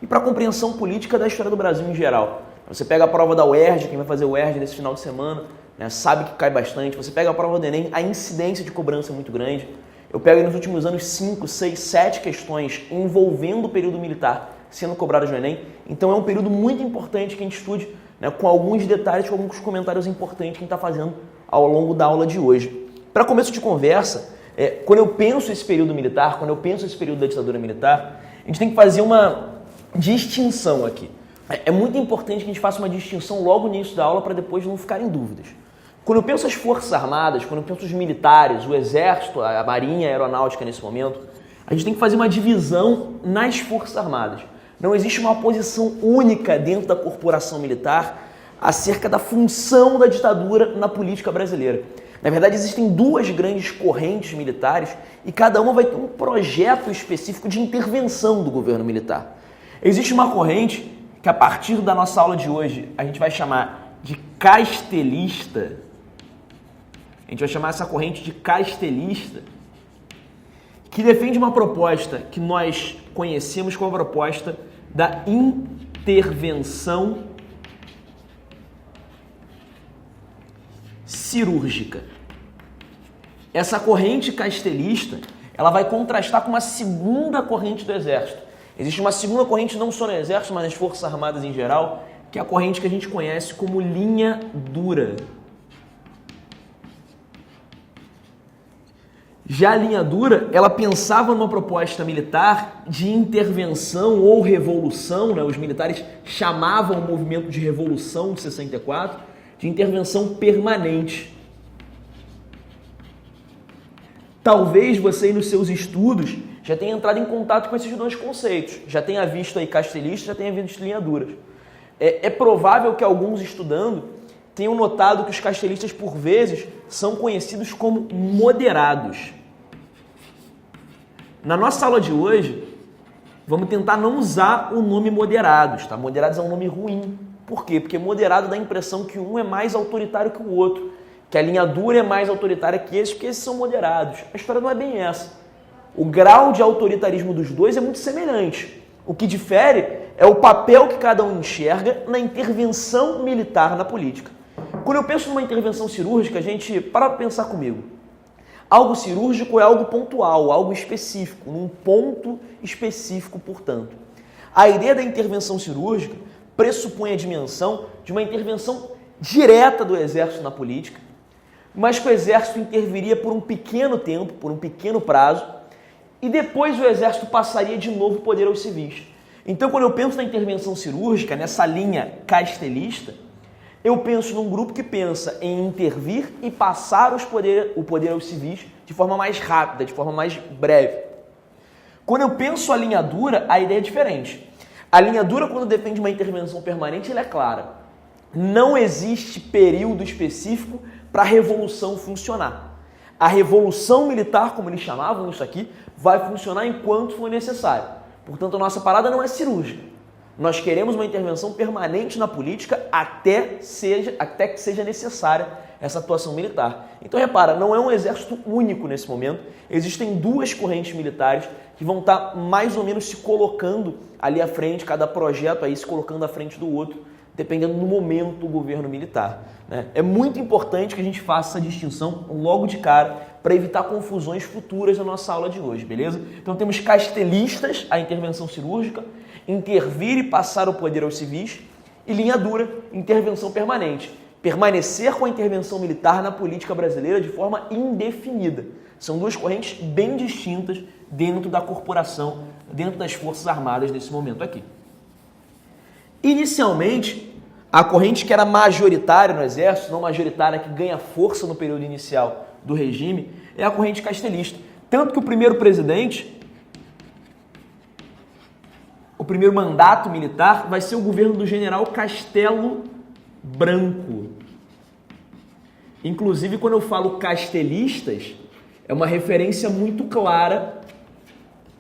e para a compreensão política da história do Brasil em geral. Você pega a prova da UERJ, quem vai fazer o UERJ nesse final de semana, né, sabe que cai bastante. Você pega a prova do Enem, a incidência de cobrança é muito grande. Eu pego nos últimos anos 5, 6, 7 questões envolvendo o período militar sendo cobradas no Enem. Então é um período muito importante que a gente estude, né, com alguns detalhes, com alguns comentários importantes que a gente está fazendo ao longo da aula de hoje. Para começo de conversa, quando eu penso esse período militar, quando eu penso esse período da ditadura militar, a gente tem que fazer uma distinção aqui. É muito importante que a gente faça uma distinção logo no início da aula para depois não ficarem dúvidas. Quando eu penso as Forças Armadas, quando eu penso os militares, o Exército, a Marinha, a Aeronáutica nesse momento, a gente tem que fazer uma divisão nas Forças Armadas. Não existe uma posição única dentro da corporação militar acerca da função da ditadura na política brasileira. Na verdade, existem duas grandes correntes militares e cada uma vai ter um projeto específico de intervenção do governo militar. Existe uma corrente que, a partir da nossa aula de hoje, a gente vai chamar de castelista. A gente vai chamar essa corrente de castelista, que defende uma proposta que nós conhecemos como a proposta da intervenção cirúrgica. Essa corrente castelista, ela vai contrastar com uma segunda corrente do Exército. Existe uma segunda corrente não só no Exército, mas nas Forças Armadas em geral, que é a corrente que a gente conhece como linha dura. Já a linha dura, ela pensava numa proposta militar de intervenção ou revolução, né? Os militares chamavam o movimento de revolução de 64 de intervenção permanente. Talvez você aí nos seus estudos já tenha entrado em contato com esses dois conceitos, já tenha visto aí castelista, já tenha visto linha dura. É provável que alguns estudando tenham notado que os castelistas, por vezes, são conhecidos como moderados. Na nossa aula de hoje, vamos tentar não usar o nome moderados, tá? Moderados é um nome ruim. Por quê? Porque moderado dá a impressão que um é mais autoritário que o outro, que a linha dura é mais autoritária que esses, porque esses são moderados. A história não é bem essa. O grau de autoritarismo dos dois é muito semelhante. O que difere é o papel que cada um enxerga na intervenção militar na política. Quando eu penso numa intervenção cirúrgica, a gente para pensar comigo. Algo cirúrgico é algo pontual, algo específico, num ponto específico, portanto. A ideia da intervenção cirúrgica pressupõe a dimensão de uma intervenção direta do Exército na política, mas que o Exército interviria por um pequeno tempo, por um pequeno prazo, e depois o Exército passaria de novo o poder aos civis. Então, quando eu penso na intervenção cirúrgica, nessa linha castelista, eu penso num grupo que pensa em intervir e passar o poder aos civis de forma mais rápida, de forma mais breve. Quando eu penso a linha dura, a ideia é diferente. A linha dura, quando defende uma intervenção permanente, ela é clara. Não existe período específico para a revolução funcionar. A revolução militar, como eles chamavam isso aqui, vai funcionar enquanto for necessário. Portanto, a nossa parada não é cirúrgica. Nós queremos uma intervenção permanente na política até que seja necessária essa atuação militar. Então, repara, não é um exército único nesse momento. Existem duas correntes militares que vão estar mais ou menos se colocando ali à frente, cada projeto aí se colocando à frente do outro, dependendo do momento do governo militar, né? É muito importante que a gente faça essa distinção logo de cara para evitar confusões futuras na nossa aula de hoje, beleza? Então temos castelistas, a intervenção cirúrgica, intervir e passar o poder aos civis, e linha dura, intervenção permanente, permanecer com a intervenção militar na política brasileira de forma indefinida. São duas correntes bem distintas dentro da corporação, dentro das Forças Armadas nesse momento aqui. Inicialmente, a corrente que era majoritária no Exército, não majoritária que ganha força no período inicial do regime, é a corrente castelista. Tanto que o primeiro presidente, o primeiro mandato militar, vai ser o governo do general Castelo Branco. Inclusive, quando eu falo castelistas, é uma referência muito clara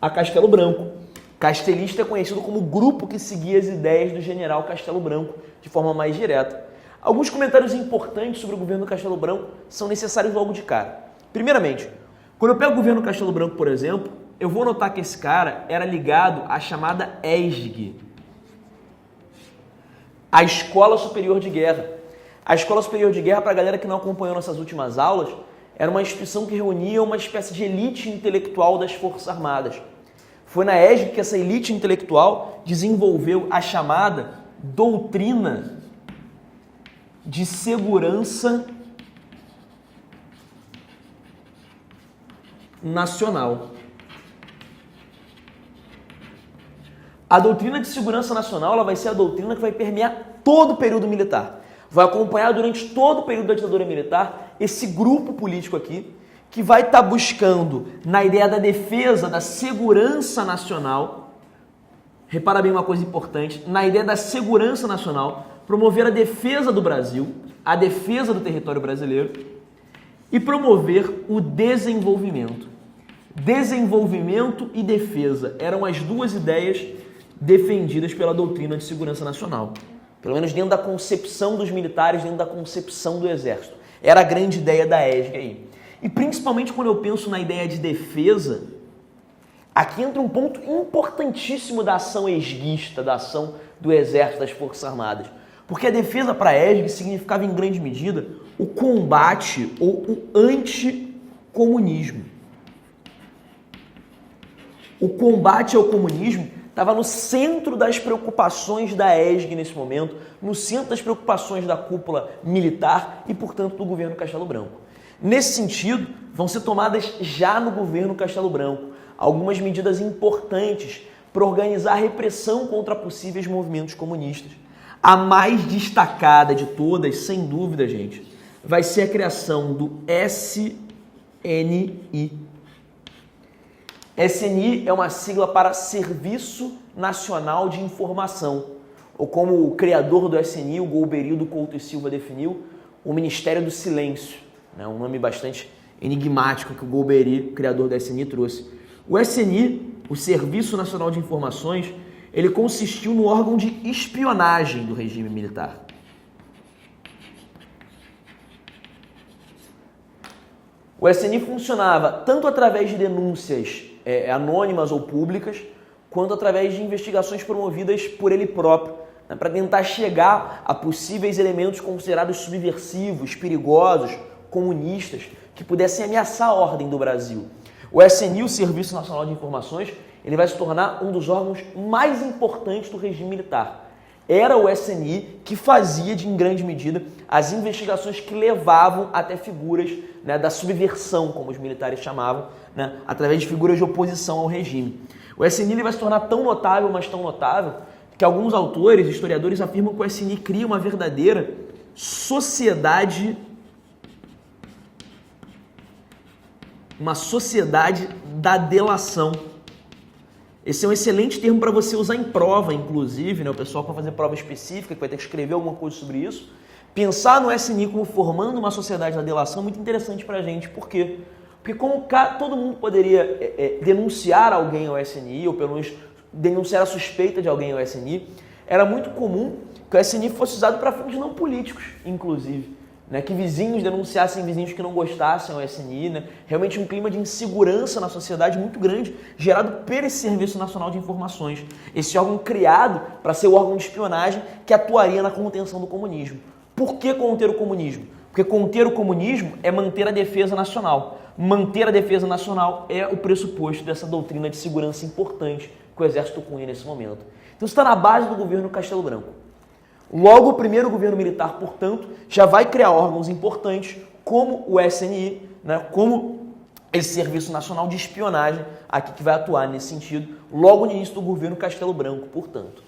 a Castelo Branco. Castelista é conhecido como o grupo que seguia as ideias do general Castelo Branco de forma mais direta. Alguns comentários importantes sobre o governo Castelo Branco são necessários logo de cara. Primeiramente, quando eu pego o governo Castelo Branco, por exemplo, eu vou notar que esse cara era ligado à chamada ESG, a Escola Superior de Guerra. A Escola Superior de Guerra, para a galera que não acompanhou nossas últimas aulas, era uma instituição que reunia uma espécie de elite intelectual das Forças Armadas. Foi na ESG que essa elite intelectual desenvolveu a chamada doutrina de segurança nacional. A doutrina de segurança nacional ela vai ser a doutrina que vai permear todo o período militar. Vai acompanhar durante todo o período da ditadura militar esse grupo político aqui, que vai estar buscando, na ideia da defesa da segurança nacional, repara bem uma coisa importante, na ideia da segurança nacional, promover a defesa do Brasil, a defesa do território brasileiro e promover o desenvolvimento. Desenvolvimento e defesa eram as duas ideias defendidas pela doutrina de segurança nacional. Pelo menos dentro da concepção dos militares, dentro da concepção do exército. Era a grande ideia da ESG aí. E principalmente quando eu penso na ideia de defesa, aqui entra um ponto importantíssimo da ação esguista, da ação do exército, das Forças Armadas. Porque a defesa para a ESG significava em grande medida o combate ou o anticomunismo. O combate ao comunismo estava no centro das preocupações da ESG nesse momento, no centro das preocupações da cúpula militar e, portanto, do governo Castelo Branco. Nesse sentido, vão ser tomadas já no governo Castelo Branco algumas medidas importantes para organizar a repressão contra possíveis movimentos comunistas. A mais destacada de todas, sem dúvida, gente, vai ser a criação do SNI. SNI é uma sigla para Serviço Nacional de Informação, ou como o criador do SNI, o Golberildo Couto e Silva, definiu, o Ministério do Silêncio, né? Um nome bastante enigmático que o Golbery, o criador do SNI, trouxe. O SNI, o Serviço Nacional de Informações, ele consistiu no órgão de espionagem do regime militar. O SNI funcionava tanto através de denúncias anônimas ou públicas, quanto através de investigações promovidas por ele próprio, né, para tentar chegar a possíveis elementos considerados subversivos, perigosos, comunistas, que pudessem ameaçar a ordem do Brasil. O SNI, o Serviço Nacional de Informações, ele vai se tornar um dos órgãos mais importantes do regime militar. Era o SNI que fazia, em grande medida, as investigações que levavam até figuras, né, da subversão, como os militares chamavam, né, através de figuras de oposição ao regime. O SNI ele vai se tornar tão notável, mas tão notável, que alguns autores, historiadores, afirmam que o SNI cria uma verdadeira sociedade da delação. Esse é um excelente termo para você usar em prova, inclusive, né? O pessoal que vai fazer prova específica, que vai ter que escrever alguma coisa sobre isso. Pensar no SNI como formando uma sociedade da delação é muito interessante para a gente. Por quê? Porque como todo mundo poderia denunciar alguém ao SNI, ou pelo menos denunciar a suspeita de alguém ao SNI, era muito comum que o SNI fosse usado para fins não políticos, inclusive. Né, que vizinhos denunciassem vizinhos que não gostassem ao SNI, né, realmente um clima de insegurança na sociedade muito grande, gerado por esse Serviço Nacional de Informações, esse órgão criado para ser o órgão de espionagem que atuaria na contenção do comunismo. Por que conter o comunismo? Porque conter o comunismo é manter a defesa nacional. Manter a defesa nacional é o pressuposto dessa doutrina de segurança importante que o Exército cunha nesse momento. Então isso está na base do governo Castelo Branco. Logo, o primeiro governo militar, portanto, já vai criar órgãos importantes como o SNI, né, como esse Serviço Nacional de Espionagem, aqui que vai atuar nesse sentido, logo no início do governo Castelo Branco, portanto.